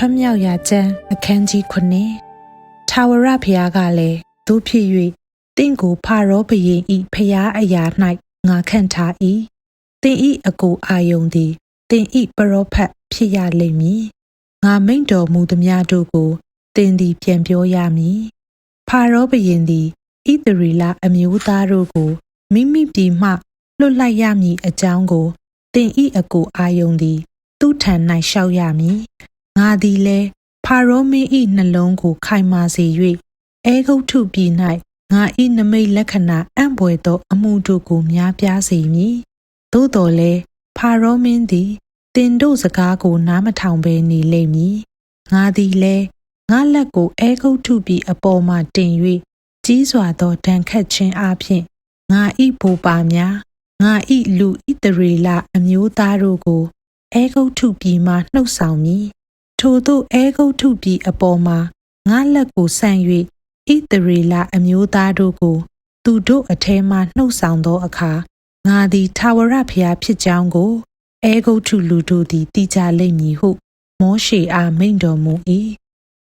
ထွတ်မြောက်ရာကျမ်းအခန်းကြီး9ထာဝရဘုရားကလည်းသို့ဖြစ်၍တင့်ကိုဖာရောဘုရင်၏ဖျားအရာ၌ငါခန့်ထား၏တင်၏အကိုအာယုန်သည်တင်၏ပရောဖက်ဖြစ်ရလိမ့်မည်ငါမိန့်တော်မူသမျှတို့ကိုတင်သည်ပြန်ပြောရမည်ဖာရောဘုရင်သည်ဣသရေလအမျိုးသားတို့ကိုမိမိပြည်မှလွတ်လိုက်ရမည်အကြောင်းကိုတင်၏အကိုအာယုန်သည်သူ့ထံ၌လျှောက်ရမည်ငါသည်လည်းဖာရောမင်း၏နှလုံးကိုခိုင်မာစေ၍အဲဂုတ္တုပြည်၌ငါ၏နမိတ်လက္ခဏာအံ့ဘွယ်သောအမှုတို့ကိုများပြားစေမည်သို့တော်လည်းဖာရောမင်းသည်တင်တို့စကားကိုနားမထောင်ဘဲနေလိမ့်မည်ငါသည်လည်းငါလက်ကိုအဲဂုတ္တုပြည်အပေါ်မှတင်၍ကြီးစွာသောဒဏ်ခတ်ခြင်းအပြင်ငါ၏ဘိုးပါများငါ၏လူဣသရေလအမျိုးသားတို့ကိုအဲဂုတ္တုပြည်မှနှုတ်ဆောင်မည်ထိုသို့အဲဂုတ္တုပြည်အပေါ်မှာငါလက်ကိုဆန့်၍ဣသရေလအမျိုးသားတို့ကိုသူတို့အထဲမှနှုတ်ဆောင်သောအခါငါသည်ထာဝရဘုရားဖြစ်ကြောင်းကိုအဲဂုတ္တုလူတို့သည်သိကြလိမ့်မည်ဟုမောရှေအားမိန့်တော်မူ၏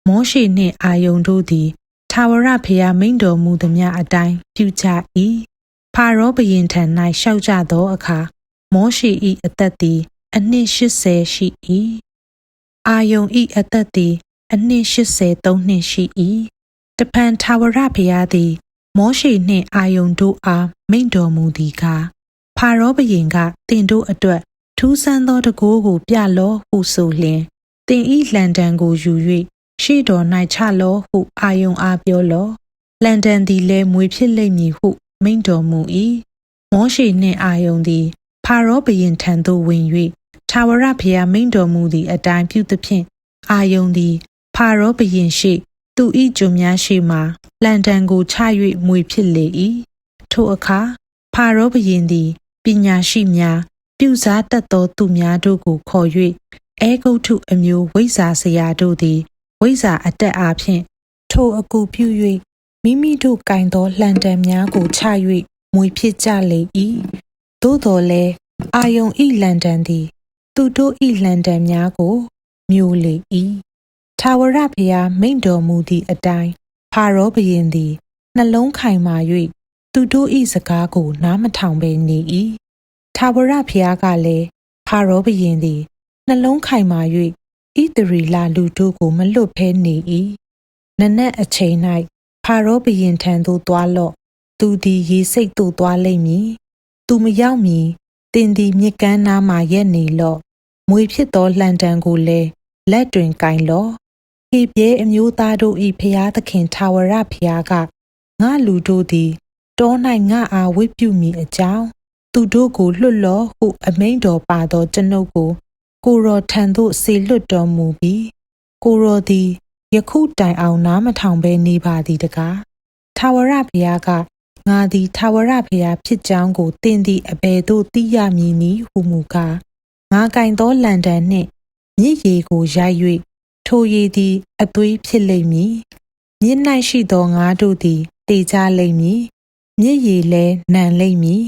မောရှေနှင့်အာယုန်တို့သည်ထာဝရဘုရားမိန့်တော်မူသမျှအတိုင်းပြုကြ၏ဖာရောဘုရင်ထံ၌လျှောက်ကြသောအခါမောရှေ၏အသက်သည်အနှစ်80ရှိ၏အာယုန်၏အသက်သည်အနှစ်83နှစ်ရှိ၏တဖန်ထာဝရဘုရားသည်မောရှေနှင့်အာယုန်တို့အားမိန့်တော်မူသည်ကားဖာရောဘုရင်ကတင်တို့အတွက်ထူးဆန်းသောတန်ခိုးကိုပြလော့ဟုဆိုလျှင်တင်၏လန်တန်ကိုယူ၍ရှေ့တော်၌ချလော့ဟုအာယုန်အားပြောလော့လန်တန်သည်လည်းမွေဖြစ်လိမ့်မည်ဟုမိန့်တော်မူ၏မောရှေနှင့်အာယုန်သည်ဖာရောဘုရင်ထံသို့ဝင်၍ထာဝရဘုရားမိန့်တော်မူသည့်အတိုင်းပြုသဖြင့်အာယုန်သည်ဖာရောဘုရင်ရှိသူ၏ကျွန်များရှိမှလန်တန်ကိုချ၍မွေဖြစ်လေ၏ထိုအခါဖာရောဘုရင်သည်ပညာရှိများပြုစားတတ်သောသူများတို့ကိုခေါ်၍အဲဂုတ္တုအမျိုးဝိဇ္ဇာဆရာတို့သည်ဝိဇ္ဇာအတက်အားဖြင့်ထိုအကူပြု၍မိမိတို့ကင်သောလန်တန်များကိုချ၍မွေဖြစ်ကြလေ၏သို့တော်လည်းအာယုန်၏လန်တန်သည်သူတို့၏လန်တန်များကိုမျိုးလေ၏ထာဝရဘုရားမိန့်တော်မူသည့်အတိုင်းဖာရောဘုရင်သည်နှလုံးခိုင်မာ၍သူတို့၏စကားကိုနားမထောင်ဘဲနေ၏ထာဝရဘုရားကလည်းဖာရောဘုရင်သည်နှလုံးခိုင်မာ၍ဣသရေလလူတို့ကိုမလွတ်ဘဲနေ၏နနက်အချိန်၌ဖာရောဘုရင်ထံသို့သွားလော့သူသည်ရေစိတ်သို့သွားလိမ့်မည်သူမရောက်မီတင်သည်မြစ်ကမ်းနားမှရက်နေလော့မွေဖြစ်သောလန်တန်ကိုလည်းလက်တွင်ကင်လော့ဟေပြဲအမျိုးသားတို့၏ဖျားသခင်ထာဝရဘုရားကငါလူတို့သည်တော၌ငါအားဝတ်ပြုမည်အကြောင်းသူတို့ကိုလွတ်လော့ဟုအမိန့်တော်ပါသောကျွန်ုပ်ကိုကိုရောထံသို့ဆေလွတ်တော်မူပြီးကိုရောသည်ယခုတိုင်အောင်နားမထောင်ဘဲနေပါသည်တကားထာဝရဘုရားကငါသည်ထာဝရဘုရားဖြစ်ကြောင်းကိုသင်သည်အဘယ်သို့သိရမည်နည်းဟုမူကားငါကင်သောလန်တန်နှင့်မြစ်ရေကိုရိုက်၍ထိုရေသည်အသွေးဖြစ်လိမ့်မည်မြစ်၌ရှိသောငါတို့သည်တေကြလိမ့်မည်မြစ်ရေလည်းနံလိမ့်မည်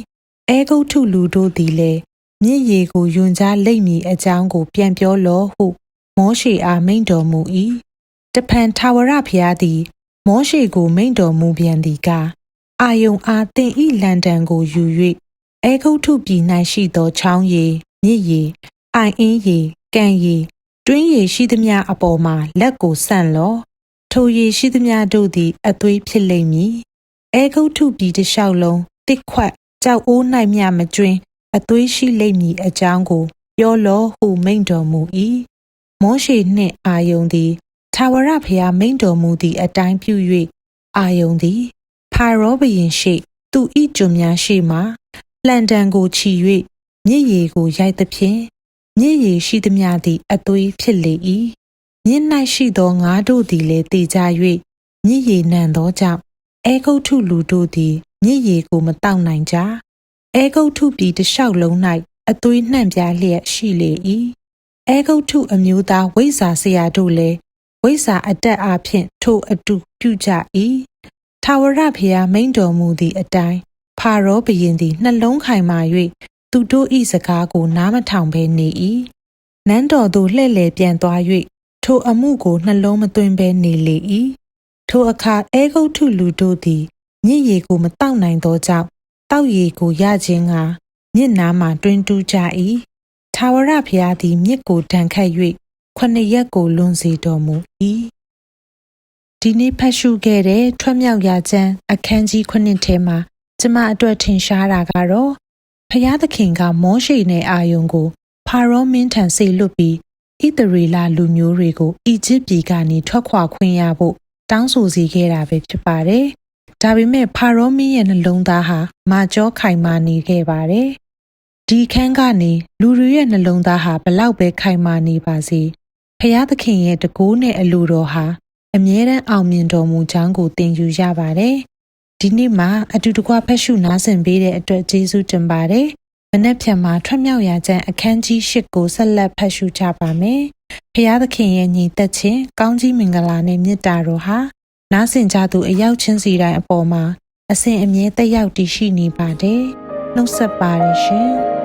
အဲဂုတ္တုလူတို့သည်လည်းမြစ်ရေကိုယွန်ကြလိမ့်မည်အကြောင်းကိုပြန်ပြောလော့ဟုမောရှေအားမိန့်တော်မူ၏တဖန်ထာဝရဘုရားသည်မောရှေကိုမိန့်တော်မူပြန်သည်ကားအာယုန်အားသင်၏လန်တန်ကိုယူ၍အဲဂုတ္တုပြည်၌ရှိသောချောင်းရည်မြစ်ရည်အိုင်အင်းရည်ကံရည်တွင်းရည်ရှိသမျှအပေါ်မှာလက်ကိုဆန့်လော့ထိုရည်ရှိသမျှတို့သည်အသွေးဖြစ်လိမ့်မည်အဲဂုတ္တုပြည်တစ်လျှောက်လုံးတစ်ခွက်ကြောက်အိုး၌မျှမကျွင်းအသွေးရှိလိမ့်မည်အကြောင်းကိုပြောလော့ဟုမိန့်တော်မူ၏မောရှေနှင့်အာယုန်သည်ထာဝရဘုရားမိန့်တော်မူသည့်အတိုင်းပြု၍အာယုန်သည်ဖာရောဘုရင်ရှိသူ၏ကျွန်များရှိမှလန်တန်ကိုချီ၍မြစ်ရေကိုရိုက်သဖြင့်မြစ်ရေရှိသမျှသည်အသွေးဖြစ်လေ၏မြစ်၌ရှိသောငါတို့သည်လည်းတေကြ၍မြစ်ရေနံသောကြောင့်အဲဂုတ္တုလူတို့သည်မြစ်ရေကိုမတောက်နိုင်ကြအဲဂုတ္တုပြည်တစ်လျှောက်လုံး၌အသွေးနှံ့ပြားလျက်ရှိလေ၏အဲဂုတ္တုအမျိုးသားဝိဇ္ဇာဆရာတို့လည်းဝိဇ္ဇာအတက်အားဖြင့်ထိုအတူပြုကြ၏ထာဝရဘုရားမိန့်တော်မူသည့်အတိုင်းဖာရောဘုရင်သည်နှလုံးခိုင်မာ၍သူတို့၏စကားကိုနားမထောင်ဘဲနေ၏နန်းတော်သို့လှည့်လည်ပြန်သွား၍ ထိုအမှုကိုနှလုံးမသွင်းဘဲနေလေ၏ထိုအခါအဲဂုတ်ထုလူတို့သည်မြစ်ရေကိုမတောက်နိုင်သောကြောင့်တောက်ရေကိုရခြင်းကမြစ်နားမှတွင်တူးကြ၏ထာဝရဘုရားသည်မြစ်ကိုဒဏ်ခတ်၍9 ရက်ကိုလွန်စေတော်မူ၏ဒီနေ့ဖတ်ရှုခဲ့တဲ့ထွက်မြောက်ရာကျမ်းအခန်းကြီး9ထဲမှာကျမအတွက်ထင်ရှားတာကတော့ဘုရားသခင်ကမောရှေနဲ့အာယုန်ကိုဖာရောမင်းထံစေလွှတ်ပြီးဣသရေလလူမျိုးတွေကိုအီဂျစ်ပြည်ကနေထွက်ခွာခွင့်ရဖို့တောင်းဆိုစေခဲ့တာပဲဖြစ်ပါတယ်။ဒါပေမဲ့ဖာရောမင်းရဲ့နှလုံးသားဟာမာကျောခိုင်မာနေခဲ့ပါတယ်။ဒီခန်းကနေလူတွေရဲ့နှလုံးသားဟာဘလောက်ပဲခိုင်မာနေပါစေဖျားသခင်ရဲ့တကိုးနဲ့အလိုတော်ဟာအမြဲတမ်းအောင်မြင်တော်မူကြောင်းကိုသင်ယူရပါတယ်။ဒီနေ့မှာအတူတကွဖတ်ရှုနားဆင်ပေးတဲ့အတွက်ကျေးဇူးတင်ပါတယ်။မနက်ဖြန်မှာထွက်မြောက်ရာကျမ်းအခန်းကြီး8ကိုဆက်လက်ဖတ်ရှုကြပါမယ်။ဖျားသခင်ရဲ့ညီသက်ခြင်းကောင်းကြီးမင်္ဂလာနဲ့မေတ္တာတော်ဟာနားဆင်ကြသူအယောက်ချင်းစီတိုင်းအပေါ်မှာအစဉ်အမြဲတက်ရောက်တည်ရှိနေပါတယ်။နှုတ်ဆက်ပါတယ်ရှင်။